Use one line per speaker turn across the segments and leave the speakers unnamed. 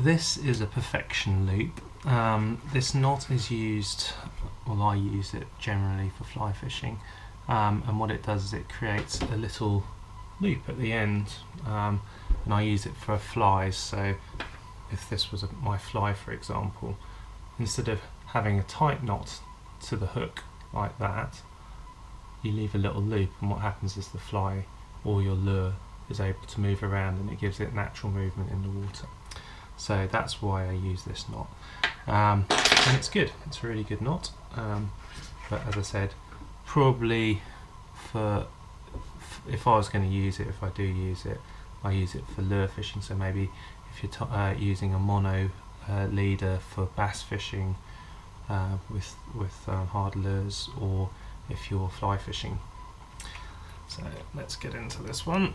this is a perfection loop. This knot is used, well, I use it generally for fly fishing, and what it does is it creates a little loop at the end, and I use it for flies. So if this was my fly, for example, instead of having a tight knot to the hook like that, you leave a little loop, and what happens is the fly or your lure is able to move around, and it gives it natural movement in the water. So that's why I use this knot, and it's good. It's a really good knot, but as I said, probably if I was going to use it, if I do use it, I use it for lure fishing. So maybe if you're using a mono leader for bass fishing with hard lures, or if you're fly fishing. So let's get into this one.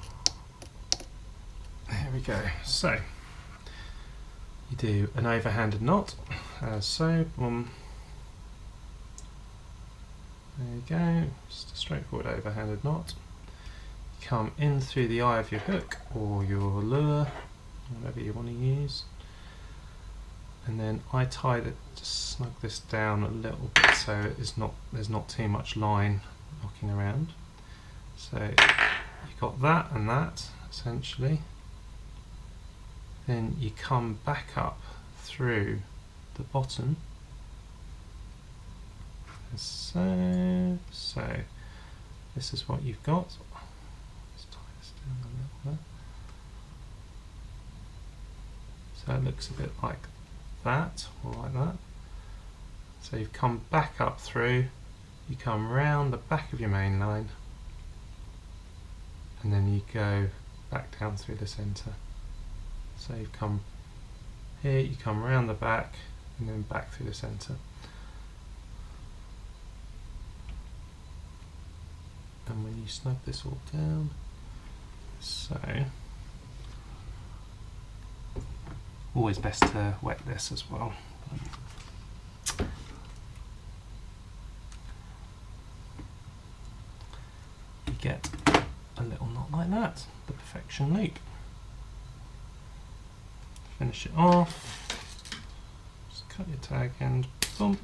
Here we go. So you do an overhanded knot, as so. Boom. There you go, just a straightforward overhanded knot. You come in through the eye of your hook or your lure, whatever you want to use, and then I just snug this down a little bit so there's not too much line knocking around. So you've got that and that essentially. Then you come back up through the bottom, so this is what you've got. Let's tie this down a little bit. So it looks a bit like that, or like that. So you've come back up through, you come round the back of your main line, and then you go back down through the centre. So you've come here, you come round the back, and then back through the centre. And when you snug this all down, so always best to wet this as well. You get a little knot like that, the perfection loop. Finish it off, just cut your tag end, boom,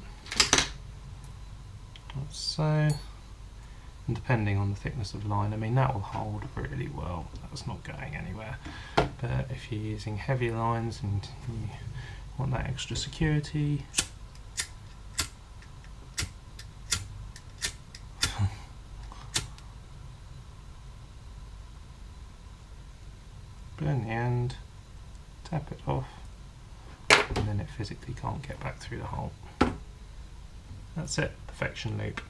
like so, and depending on the thickness of the line, I mean that will hold really well, that's not going anywhere, but if you're using heavy lines and you want that extra security, burn the end, tap it off, and then it physically can't get back through the hole. That's it, perfection loop.